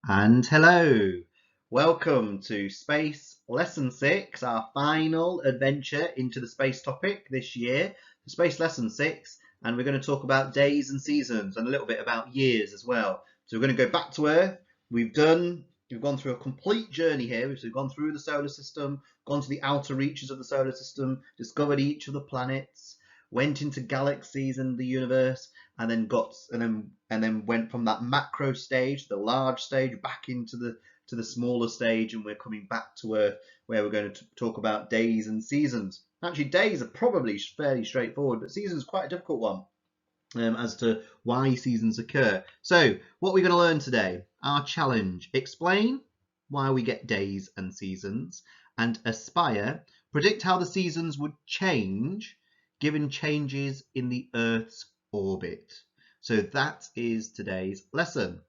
And hello, welcome to Space Lesson 6, our final adventure into the space topic this year, Space Lesson 6, and we're going to talk about days and seasons and a little bit about years as well. So we're going to go back to Earth. We've gone through a complete journey here. We've gone through the solar system, gone to the outer reaches of the solar system, discovered each of the planets, went into galaxies and the universe, and then went from that macro stage, the large stage, back into the smaller stage, and we're coming back to Earth, where we're going to talk about days and seasons. Actually, days are probably fairly straightforward, but seasons are quite a difficult one as to why seasons occur. So, what we're going to learn today, our challenge: explain why we get days and seasons, and aspire, predict how the seasons would change given changes in the Earth's orbit. So that is today's lesson.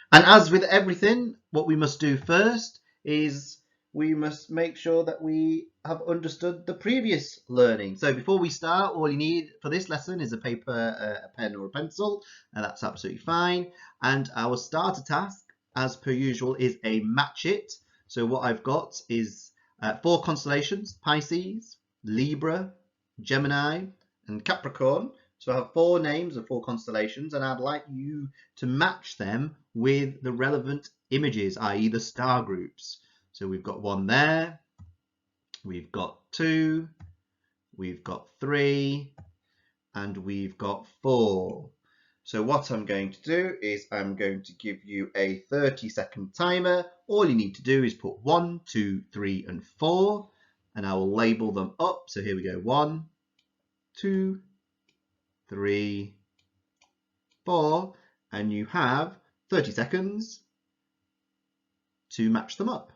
And as with everything, what we must do first is we must make sure that we have understood the previous learning. So before we start, all you need for this lesson is a paper, a pen or a pencil, and that's absolutely fine. And our starter task, as per usual, is a match it. So what I've got is 4 constellations: Pisces, Libra, Gemini, and Capricorn. So I have 4 names of 4 constellations, and I'd like you to match them with the relevant images, i.e. the star groups. So we've got 1 there, we've got 2, we've got 3, and we've got 4. So what I'm going to do is I'm going to give you a 30-second timer. All you need to do is put 1, 2, 3, and 4, and I will label them up. So here we go: 1, 2, 3, 4, and you have 30 seconds to match them up.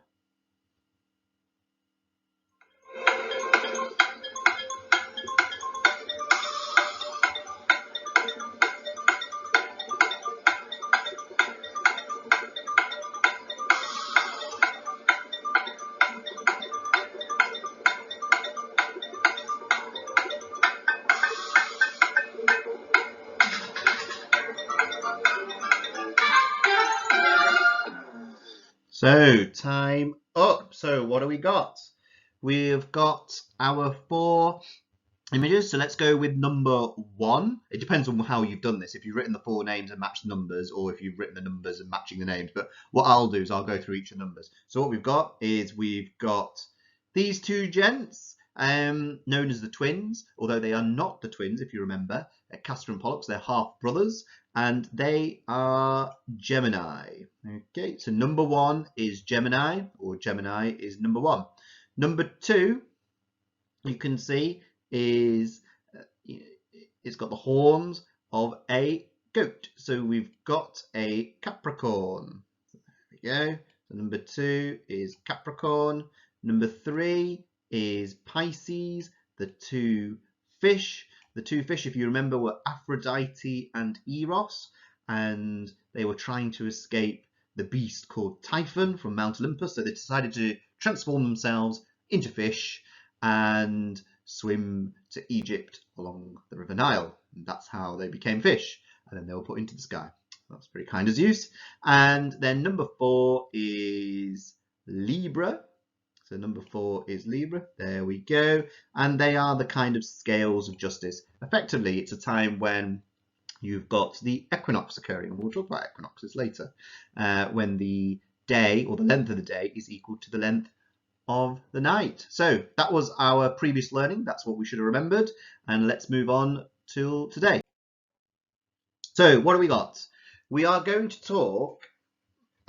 So, time up. So, what do we got? We've got our 4 images. So, let's go with number 1. It depends on how you've done this. If you've written the 4 names and matched numbers, or if you've written the numbers and matching the names. But what I'll do is I'll go through each of the numbers. So, what we've got is we've got these 2 gents, known as the twins, although they are not the twins, if you remember. Castor and Pollux, they're half brothers, and they are Gemini. Okay, so number 1 is Gemini, or Gemini is number 1. Number 2, you can see, is it's got the horns of a goat. So we've got a Capricorn. There we go. So number 2 is Capricorn. Number 3 is Pisces. The 2 fish. The 2 fish, if you remember, were Aphrodite and Eros, and they were trying to escape the beast called Typhon from Mount Olympus. So they decided to transform themselves into fish and swim to Egypt along the River Nile. And that's how they became fish. And then they were put into the sky. That's very kind of Zeus. And then number 4 is Libra. So number 4 is Libra. There we go. And they are the kind of scales of justice. Effectively, it's a time when you've got the equinox occurring. And we'll talk about equinoxes later. When the day, or the length of the day, is equal to the length of the night. So that was our previous learning. That's what we should have remembered. And let's move on till today. So what do we got? We are going to talk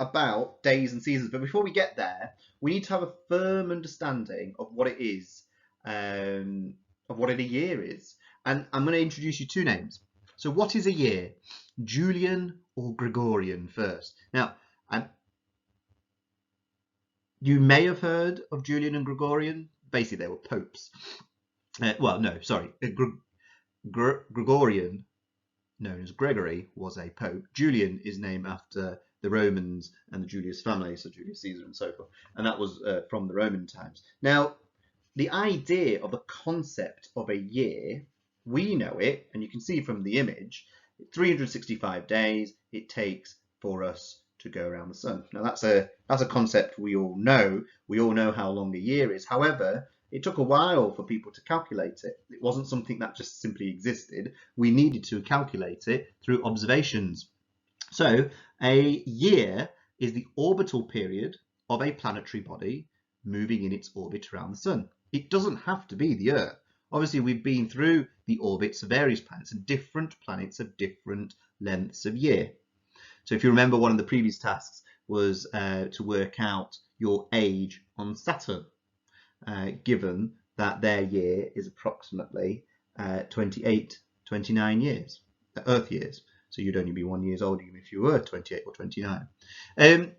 about days and seasons, but before we get there, we need to have a firm understanding of what it is, of what a year is. And I'm going to introduce you 2 names. So what is a year? Julian or Gregorian first? Now, you may have heard of Julian and Gregorian. Basically, they were popes. Gregorian, known as Gregory, was a pope. Julian is named after the Romans and the Julius family, so Julius Caesar and so forth. And that was from the Roman times. Now, the idea of the concept of a year, we know it, and you can see from the image, 365 days, it takes for us to go around the sun. Now that's a concept we all know. We all know how long a year is. However, it took a while for people to calculate it. It wasn't something that just simply existed. We needed to calculate it through observations. So a year is the orbital period of a planetary body moving in its orbit around the sun. It doesn't have to be the Earth. Obviously, we've been through the orbits of various planets, and different planets have different lengths of year. So if you remember, one of the previous tasks was to work out your age on Saturn, given that their year is approximately 28, 29 years, Earth years. So you'd only be 1 year old even if you were 28 or 29.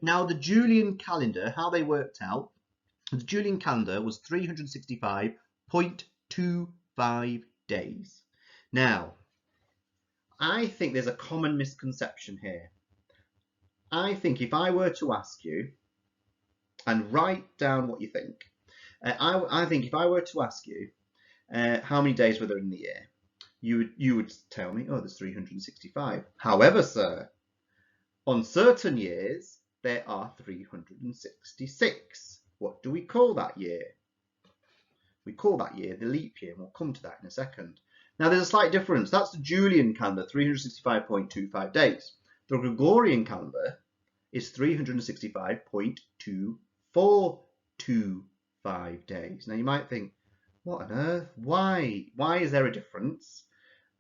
Now the Julian calendar, how they worked out, the Julian calendar was 365.25 days. Now, I think there's a common misconception here. I think if I were to ask you, and write down what you think, I think if I were to ask you how many days were there in the year, you would tell me, oh, there's 365. However, sir, on certain years, there are 366. What do we call that year? We call that year the leap year, and we'll come to that in a second. Now, there's a slight difference. That's the Julian calendar, 365.25 days. The Gregorian calendar is 365.2425 days. Now, you might think, what on earth? Why? Why is there a difference?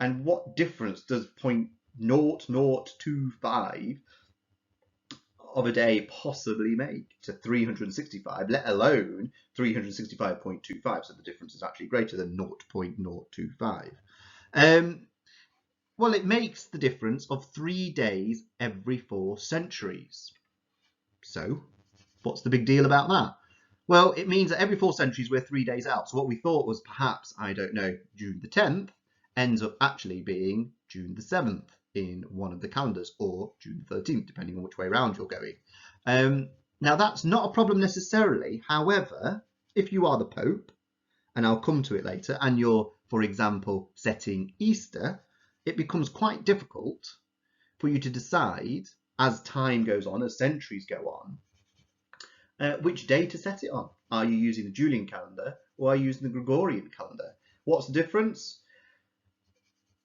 And what difference does 0.0025 of a day possibly make to 365, let alone 365.25? So the difference is actually greater than 0.025. Well, it makes the difference of 3 days every 4 centuries. So what's the big deal about that? Well, it means that every 4 centuries we're 3 days out. So what we thought was perhaps, I don't know, June the 10th ends up actually being June the 7th in one of the calendars, or June the 13th, depending on which way around you're going. Now, that's not a problem necessarily. However, if you are the Pope, and I'll come to it later, and you're, for example, setting Easter, it becomes quite difficult for you to decide, as time goes on, as centuries go on, which day to set it on. Are you using the Julian calendar, or are you using the Gregorian calendar? What's the difference?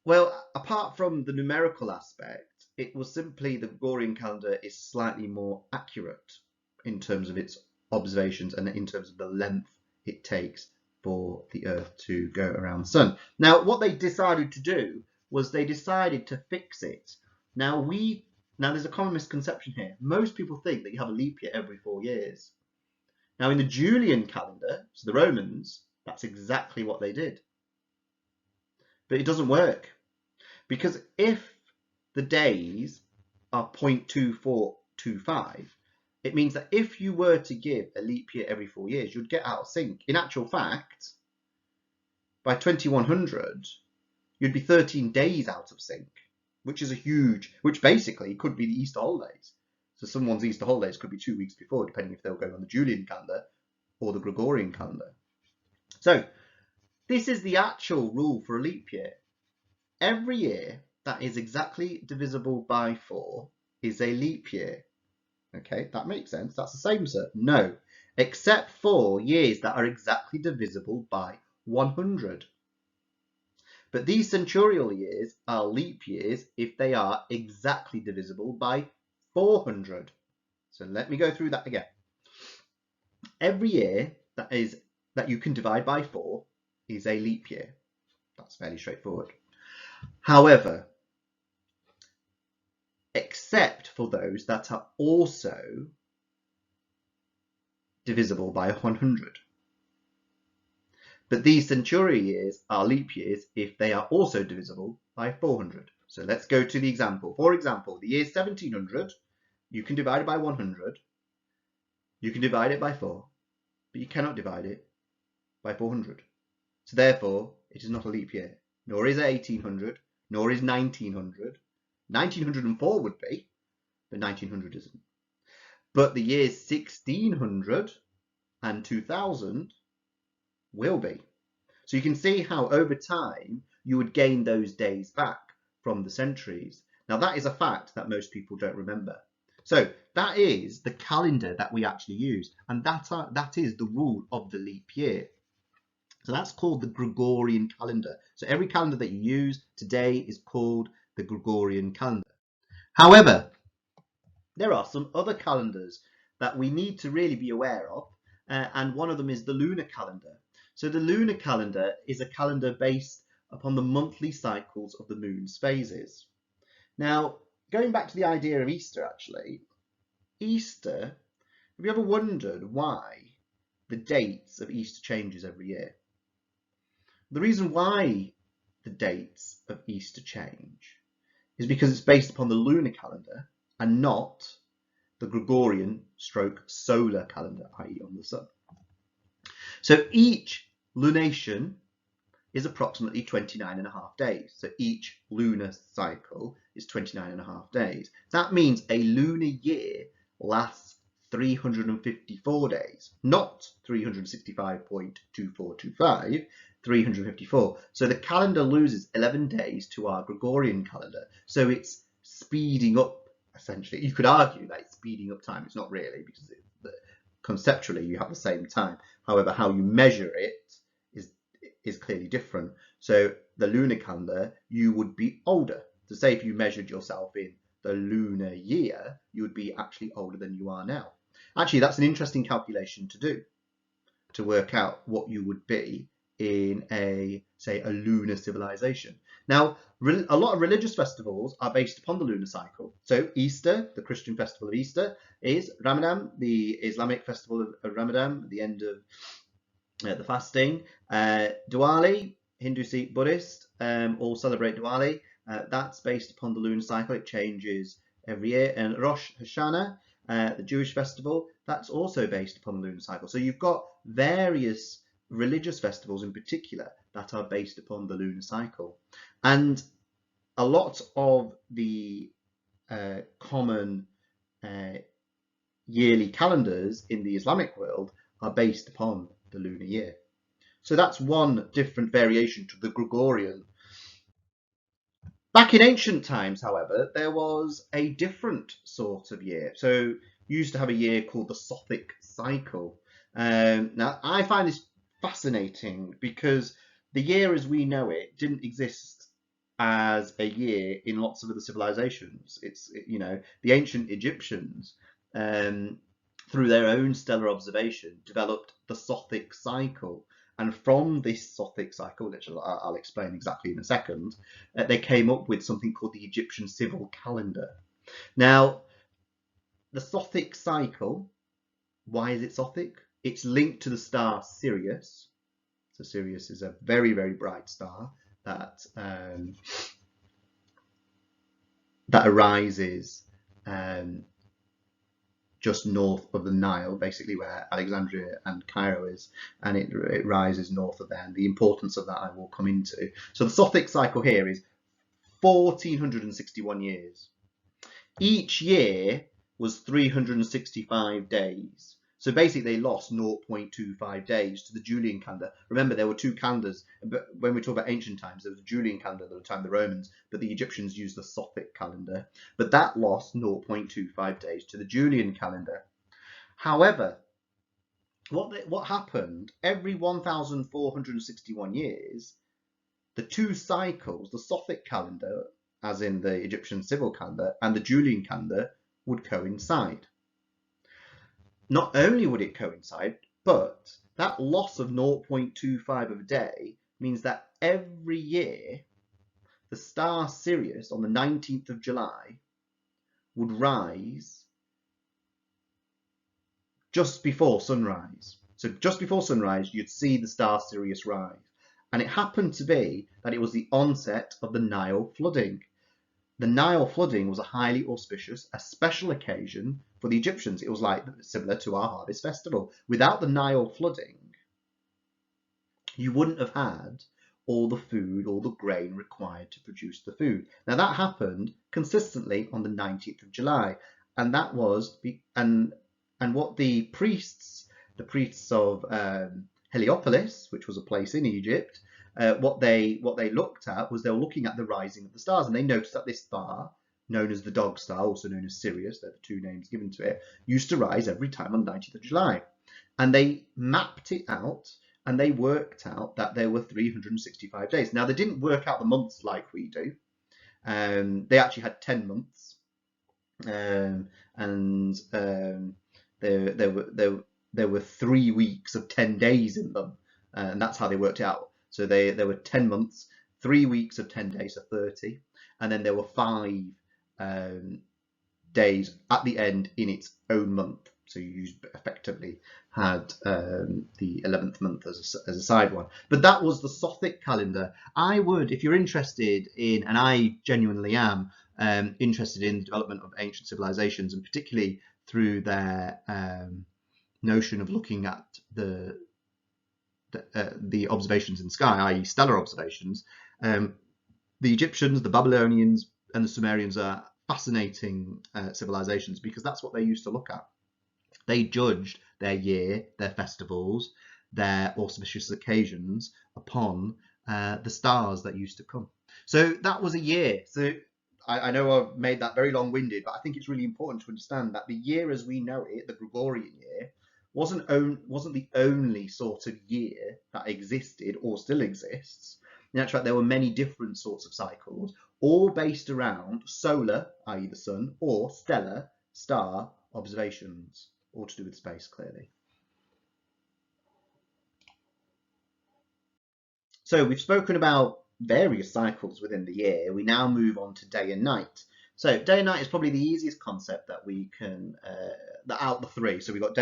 Well, apart from the numerical aspect, it was simply the Gregorian calendar is slightly more accurate in terms of its observations and in terms of the length it takes for the Earth to go around the sun. Now, what they decided to do was they decided to fix it. Now there's a common misconception here. Most people think that you have a leap year every 4 years. Now, in the Julian calendar, so the Romans, that's exactly what they did. But it doesn't work, because if the days are 0.2425, it means that if you were to give a leap year every 4 years, you'd get out of sync. In actual fact, by 2100, you'd be 13 days out of sync, which basically could be the Easter holidays. So someone's Easter holidays could be 2 weeks before, depending if they were going on the Julian calendar or the Gregorian calendar. So this is the actual rule for a leap year. Every year that is exactly divisible by 4 is a leap year. Okay, that makes sense. That's the same, sir. No, except for years that are exactly divisible by 100. But these centurial years are leap years if they are exactly divisible by 400. So let me go through that again. Every year that you can divide by 4 is a leap year. That's fairly straightforward. However, except for those that are also divisible by 100. But these centurial years are leap years if they are also divisible by 400. So let's go to the example. For example, the year 1700, you can divide it by 100. You can divide it by 4, but you cannot divide it by 400. So therefore, it is not a leap year. Nor is it 1800, nor is 1900. 1904 would be, but 1900 isn't. But the years 1600 and 2000 will be. So you can see how over time you would gain those days back from the centuries. Now that is a fact that most people don't remember. So that is the calendar that we actually use, and that is the rule of the leap year. So that's called the Gregorian calendar. So every calendar that you use today is called the Gregorian calendar. However, there are some other calendars that we need to really be aware of, and one of them is the lunar calendar. So the lunar calendar is a calendar based upon the monthly cycles of the moon's phases. Now, going back to the idea of Easter, actually, Easter, have you ever wondered why the dates of Easter changes every year? The reason why the dates of Easter change is because it's based upon the lunar calendar and not the Gregorian stroke solar calendar, i.e. on the sun. So each lunation is approximately 29.5 days. So each lunar cycle is 29.5 days. That means a lunar year lasts 354 days, not 365.2425, 354. So the calendar loses 11 days to our Gregorian calendar. So it's speeding up, essentially. You could argue that it's speeding up time. It's not really, because conceptually you have the same time. However, how you measure it is clearly different. So the lunar calendar, you would be older. So say if you measured yourself in the lunar year, you would be actually older than you are now. Actually, that's an interesting calculation to do, to work out what you would be in say a lunar civilization. Now, a lot of religious festivals are based upon the lunar cycle. So Easter, the Christian festival of Easter, is Ramadan, the Islamic festival of Ramadan, the end of the fasting. Diwali, Hindu, Sikh, Buddhist, all celebrate Diwali. That's based upon the lunar cycle. It changes every year. And Rosh Hashanah, the Jewish festival, that's also based upon the lunar cycle. So you've got various religious festivals in particular that are based upon the lunar cycle. And a lot of the common yearly calendars in the Islamic world are based upon the lunar year. So that's one different variation to the Gregorian. Back in ancient times, however, there was a different sort of year. So you used to have a year called the Sothic cycle. Now, I find this fascinating because the year as we know it didn't exist as a year in lots of other civilizations. It's, you know, the ancient Egyptians, through their own stellar observation, developed the Sothic cycle. And from this Sothic cycle, which I'll explain exactly in a second, they came up with something called the Egyptian civil calendar. Now, the Sothic cycle, why is it Sothic? It's linked to the star Sirius. So Sirius is a very, very bright star that arises just north of the Nile, basically where Alexandria and Cairo is, and it rises north of there. And the importance of that I will come into. So the Sothic cycle here is 1461 years. Each year was 365 days. So basically they lost 0.25 days to the Julian calendar. Remember, there were two calendars, but when we talk about ancient times, there was a Julian calendar at the time of the Romans, but the Egyptians used the Sothic calendar. But that lost 0.25 days to the Julian calendar. However, what happened, every 1,461 years, the two cycles, the Sothic calendar, as in the Egyptian civil calendar, and the Julian calendar would coincide. Not only would it coincide, but that loss of 0.25 of a day means that every year the star Sirius on the 19th of July would rise just before sunrise. So just before sunrise, you'd see the star Sirius rise. And it happened to be that it was the onset of the Nile flooding. The Nile flooding was a highly auspicious, a special occasion for the Egyptians. It was like similar to our harvest festival. Without the Nile flooding, you wouldn't have had all the food, all the grain required to produce the food. Now that happened consistently on the 19th of July, and that was and what the priests of Heliopolis, which was a place in Egypt, what they looked at was they were looking at the rising of the stars, and they noticed that this star known as the dog star, also known as Sirius, they're the two names given to it, used to rise every time on the 19th of July. And they mapped it out, and they worked out that there were 365 days. Now, they didn't work out the months like we do. They actually had 10 months, and there were 3 weeks of 10 days in them, and that's how they worked it out. So there were 10 months, 3 weeks of 10 days, so 30, and then there were 5 days at the end in its own month. So you effectively had the 11th month as a side one. But that was the Sothic calendar. I would, if you're interested in, and I genuinely am, interested in the development of ancient civilizations, and particularly through their notion of looking at the observations in the sky, i.e. stellar observations. The Egyptians, the Babylonians, and the Sumerians are fascinating civilizations because that's what they used to look at. They judged their year, their festivals, their auspicious occasions upon the stars that used to come. So that was a year. So I know I've made that very long-winded, but I think it's really important to understand that the year as we know it, the Gregorian year, wasn't the only sort of year that existed or still exists. In actual fact, there were many different sorts of cycles, all based around solar, i.e. the sun, or stellar, star observations, all to do with space, clearly. So we've spoken about various cycles within the year. We now move on to day and night. So day and night is probably the easiest concept that we can, out the three. So we've got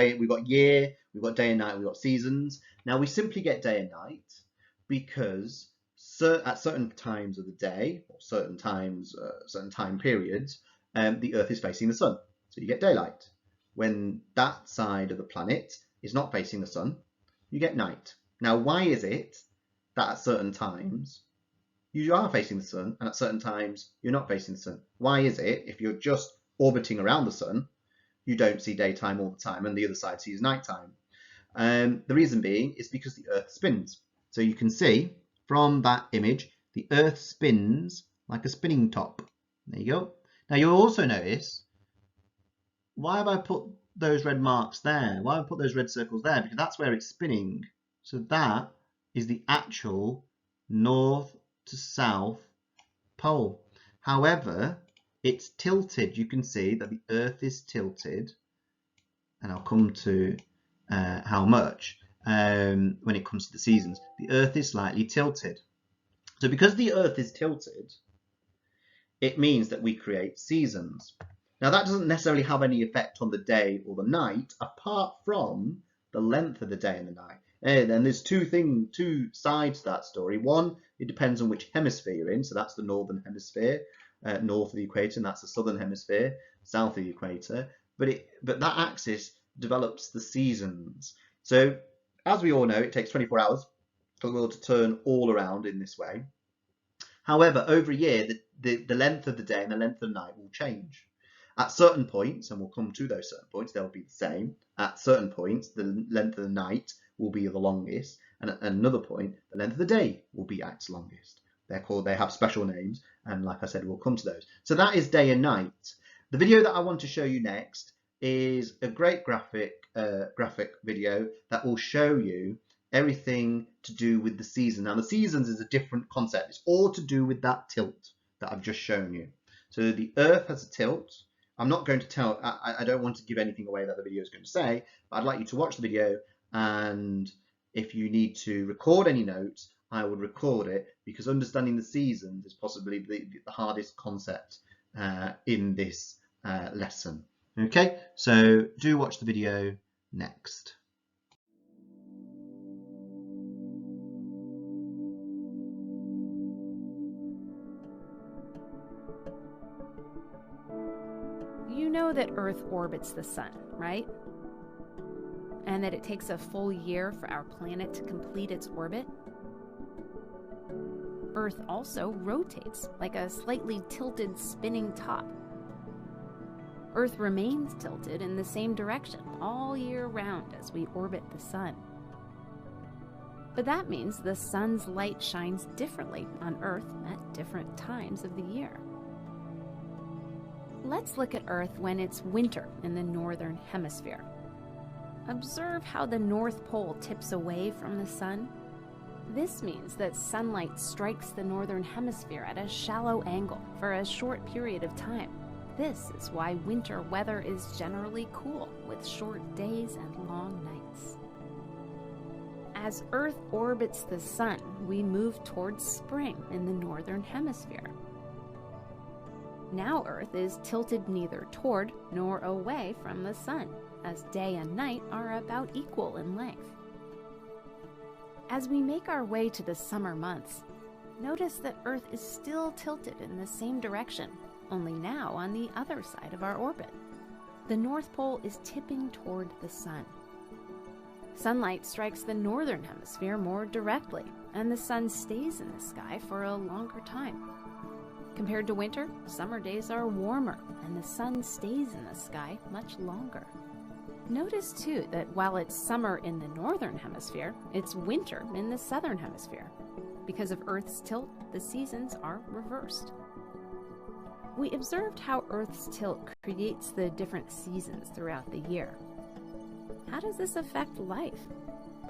year, we've got day and night, we've got seasons. Now we simply get day and night because at certain times of the day, or certain time periods, the Earth is facing the sun. So you get daylight. When that side of the planet is not facing the sun, you get night. Now, why is it that at certain times you are facing the sun and at certain times you're not facing the sun? Why is it if you're just orbiting around the sun, you don't see daytime all the time and the other side sees nighttime? The reason being is because the Earth spins. So you can see from that image, the Earth spins like a spinning top. There you go. Now you'll also notice, why have I put those red marks there? Why have I put those red circles there? Because that's where it's spinning. So that is the actual north to south pole. However, it's tilted. You can see that the Earth is tilted, and I'll come to how much when it comes to the seasons. The Earth is slightly tilted. So because the Earth is tilted, it means that we create seasons. Now that doesn't necessarily have any effect on the day or the night, apart from the length of the day and the night. And there's two sides to that story. One, it depends on which hemisphere you're in. So that's the northern hemisphere, north of the equator, and that's the southern hemisphere, south of the equator. But that axis develops the seasons. So as we all know, it takes 24 hours for the world to turn all around in this way. However, over a year, the length of the day and the length of the night will change. At certain points, and we'll come to those certain points, they'll be the same. At certain points, the length of the night will be the longest, and at another point, the length of the day will be its longest. They have special names, and like I said, we'll come to those. So that is day and night. The video that I want to show you next is a great graphic video that will show you everything to do with the season. Now, the seasons is a different concept. It's all to do with that tilt that I've just shown you. So the Earth has a tilt. I'm not going to tell, I don't want to give anything away that the video is going to say, but I'd like you to watch the video, and if you need to record any notes, I would record it, because understanding the seasons is possibly the hardest concept in this lesson. Okay, so do watch the video next. You know that Earth orbits the sun, right? And that it takes a full year for our planet to complete its orbit. Earth also rotates like a slightly tilted spinning top. Earth remains tilted in the same direction all year round as we orbit the sun. But that means the sun's light shines differently on Earth at different times of the year. Let's look at Earth when it's winter in the northern hemisphere. Observe how the North Pole tips away from the sun. This means that sunlight strikes the northern hemisphere at a shallow angle for a short period of time. This is why winter weather is generally cool, with short days and long nights. As Earth orbits the sun, we move towards spring in the northern hemisphere. Now Earth is tilted neither toward nor away from the sun, as day and night are about equal in length. As we make our way to the summer months, notice that Earth is still tilted in the same direction, only now on the other side of our orbit. The North Pole is tipping toward the sun. Sunlight strikes the northern hemisphere more directly, and the sun stays in the sky for a longer time. Compared to winter, summer days are warmer, and the sun stays in the sky much longer. Notice, too, that while it's summer in the northern hemisphere, it's winter in the southern hemisphere. Because of Earth's tilt, the seasons are reversed. We observed how Earth's tilt creates the different seasons throughout the year. How does this affect life?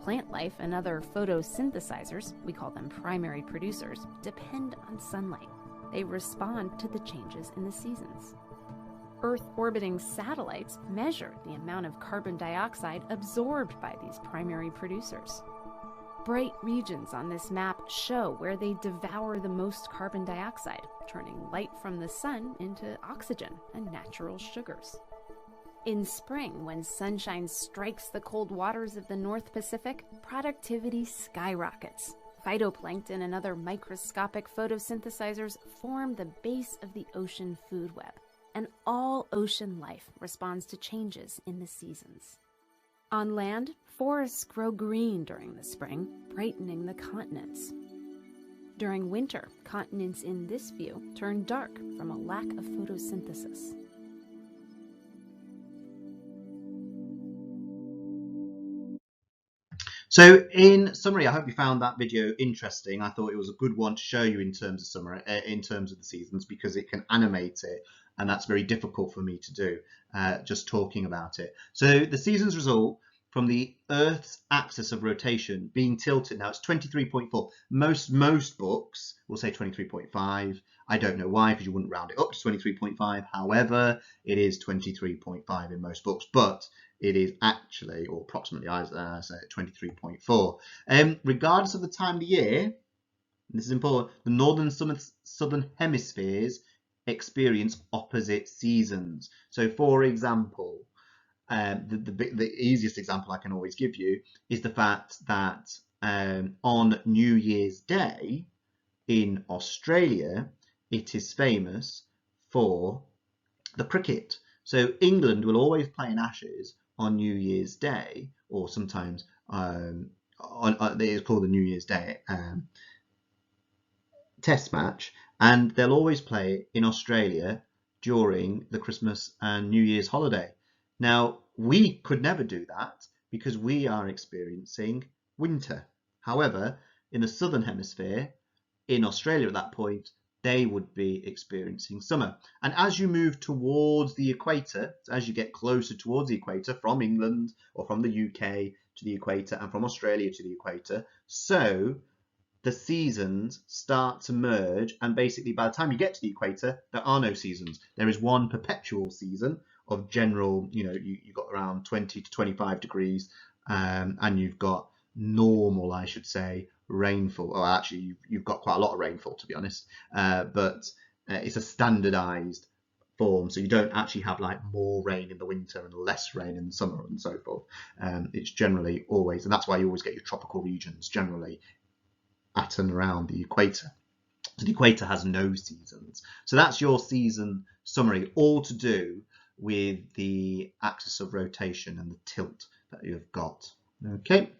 Plant life and other photosynthesizers, we call them primary producers, depend on sunlight. They respond to the changes in the seasons. Earth-orbiting satellites measure the amount of carbon dioxide absorbed by these primary producers. Bright regions on this map show where they devour the most carbon dioxide, turning light from the sun into oxygen and natural sugars. In spring, when sunshine strikes the cold waters of the North Pacific, productivity skyrockets. Phytoplankton and other microscopic photosynthesizers form the base of the ocean food web, and all ocean life responds to changes in the seasons. On land, forests grow green during the spring, brightening the continents. During winter, continents in this view turn dark from a lack of photosynthesis. So in summary, I hope you found that video interesting. I thought it was a good one to show you in terms of summary, in terms of the seasons, because it can animate it, and that's very difficult for me to do, just talking about it. So the seasons result from the Earth's axis of rotation being tilted. Now it's 23.4. Most books will say 23.5. I don't know why, because you wouldn't round it up to 23.5. However, it is 23.5 in most books, but it is actually, or approximately, I say 23.4. Regardless of the time of the year, this is important, the northern and southern hemispheres experience opposite seasons. So, for example, the easiest example I can always give you is the fact that on New Year's Day in Australia, it is famous for the cricket. So England will always play in Ashes on New Year's Day, or sometimes it is called the New Year's Day test match, and they'll always play in Australia during the Christmas and New Year's holiday. Now, we could never do that because we are experiencing winter. However, in the southern hemisphere, in Australia at that point, they would be experiencing summer. And as you move towards the equator, as you get closer towards the equator, from England or from the UK to the equator and from Australia to the equator, so the seasons start to merge, and basically by the time you get to the equator, there are no seasons. There is one perpetual season of general, you've got around 20 to 25 degrees, and you've got normal, I should say, rainfall. Well, actually, you've got quite a lot of rainfall, to be honest, but it's a standardized form, so you don't actually have like more rain in the winter and less rain in the summer and so forth. It's generally always, and that's why you always get your tropical regions generally at and around the equator. So the equator has no seasons. So that's your season summary, all to do with the axis of rotation and the tilt that you've got. Okay.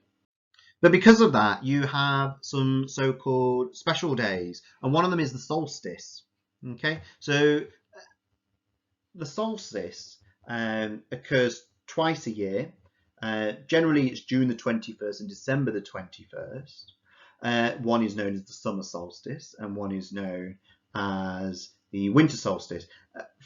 But because of that, you have some so-called special days, and one of them is the solstice. Okay, so the solstice occurs twice a year. Generally, it's June the 21st and December the 21st. One is known as the summer solstice, and one is known as the winter solstice.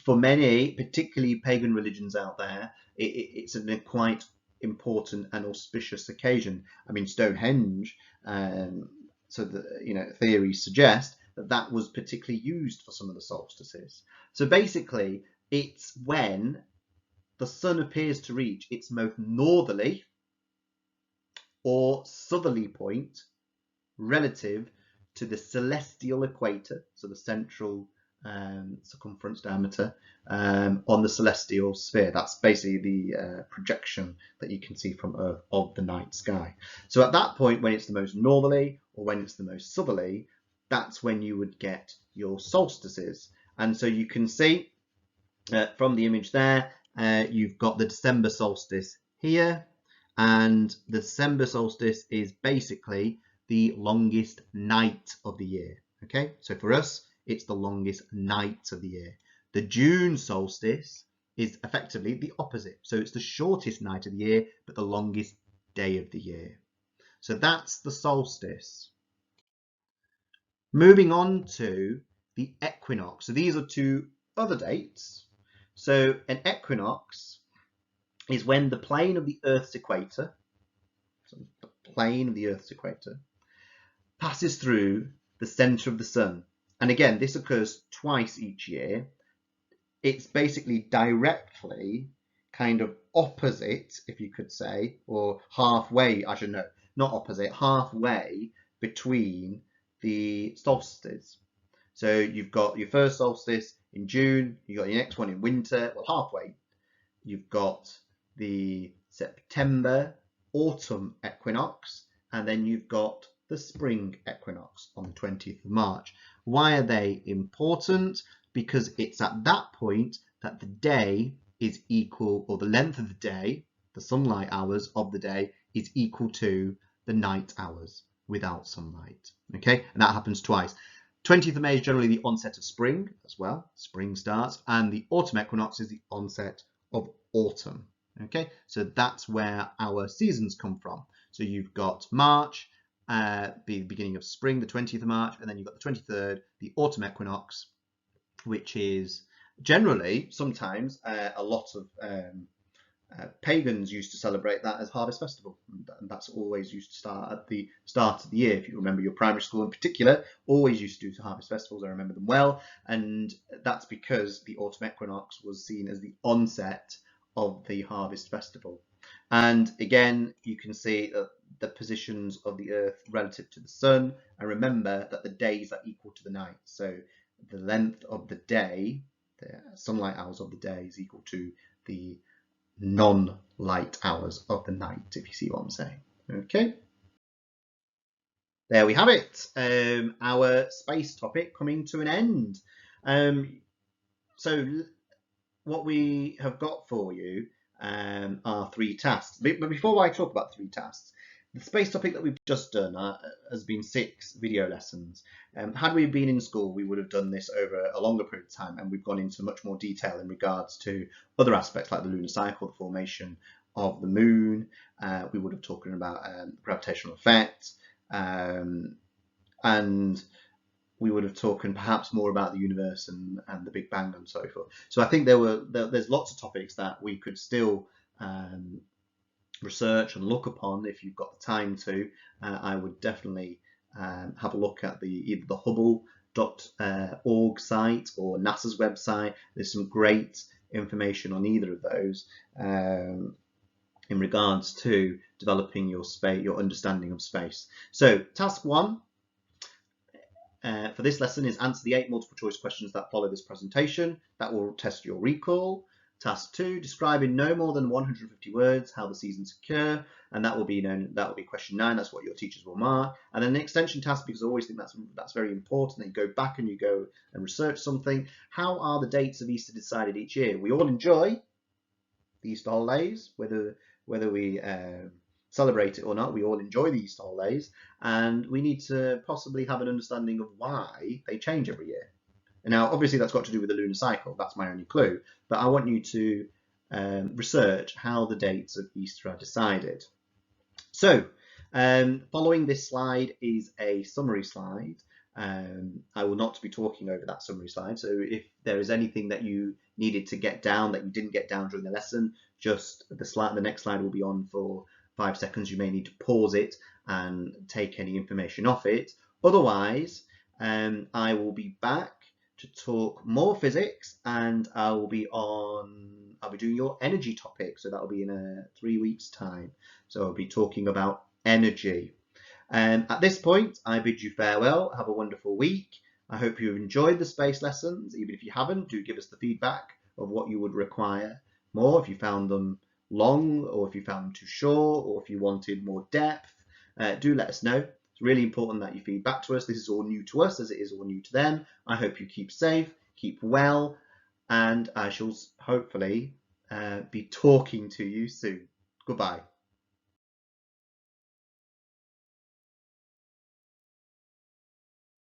For many, particularly pagan religions out there, it's a quite important and auspicious occasion. I mean, Stonehenge, so the theories suggest that was particularly used for some of the solstices. So basically, it's when the sun appears to reach its most northerly or southerly point relative to the celestial equator, so the central circumference diameter on the celestial sphere. That's basically the projection that you can see from Earth of the night sky. So at that point, when it's the most northerly or when it's the most southerly, that's when you would get your solstices. And so you can see from the image there, you've got the December solstice here, and the December solstice is basically the longest night of the year. Okay, so for us, it's the longest night of the year. The June solstice is effectively the opposite. So it's the shortest night of the year, but the longest day of the year. So that's the solstice. Moving on to the equinox. So these are two other dates. So an equinox is when the plane of the Earth's equator, so the plane of the Earth's equator, passes through the center of the sun. And again, this occurs twice each year. It's basically directly kind of opposite, if you could say, or halfway, I should know, not opposite, halfway between the solstices. So you've got your first solstice in June, you've got your next one in winter, well, halfway. You've got the September autumn equinox, and then you've got the spring equinox on the 20th of March. Why are they important? Because it's at that point that the day is equal, or the length of the day, the sunlight hours of the day, is equal to the night hours without sunlight. Okay, and that happens twice. 20th of May is generally the onset of spring as well. Spring starts, and the autumn equinox is the onset of autumn. Okay, so that's where our seasons come from. So you've got March, the beginning of spring, the 20th of March, and then you've got the 23rd, the autumn equinox, which is generally, sometimes, a lot of pagans used to celebrate that as Harvest Festival, and that's always used to start at the start of the year. If you remember your primary school in particular, always used to do Harvest Festivals. I remember them well, and that's because the autumn equinox was seen as the onset of the Harvest Festival. And again, you can see the positions of the Earth relative to the Sun, and remember that the days are equal to the night. So the length of the day, the sunlight hours of the day, is equal to the non-light hours of the night, if you see what I'm saying. Okay, there we have it. Our space topic coming to an end. So what we have got for you are 3 tasks. But before I talk about 3 tasks, the space topic that we've just done has been 6 video lessons. Had we been in school, we would have done this over a longer period of time, and we've gone into much more detail in regards to other aspects like the lunar cycle, the formation of the moon. We would have talked about gravitational effect, and we would have talked perhaps more about the universe and the Big Bang and so forth. So I think there's lots of topics that we could still research and look upon if you've got the time to. I would definitely have a look at either the Hubble.org site or NASA's website. There's some great information on either of those in regards to developing your understanding of space. So task 1 for this lesson is answer the 8 multiple choice questions that follow this presentation. That will test your recall. Task 2, describe in no more than 150 words how the seasons occur, and that will be question 9. That's what your teachers will mark. And then an extension task, because I always think that's very important. Then you go back and you go and research something. How are the dates of Easter decided each year? We all enjoy the Easter holidays, whether we celebrate it or not. We all enjoy the Easter holidays, and we need to possibly have an understanding of why they change every year. Now, obviously, that's got to do with the lunar cycle. That's my only clue. But I want you to research how the dates of Easter are decided. So, following this slide is a summary slide. I will not be talking over that summary slide. So if there is anything that you needed to get down that you didn't get down during the lesson, just the next slide will be on for 5 seconds. You may need to pause it and take any information off it. Otherwise, I will be back to talk more physics, and I'll be doing your energy topic. So that will be in 3 weeks' time. So I'll be talking about energy. At this point, I bid you farewell. Have a wonderful week. I hope you've enjoyed the space lessons. Even if you haven't, do give us the feedback of what you would require more, if you found them long, or if you found them too short, or if you wanted more depth. Do let us know. It's really important that you feed back to us. This is all new to us as it is all new to them. I hope you keep safe, keep well, and I shall hopefully be talking to you soon. Goodbye.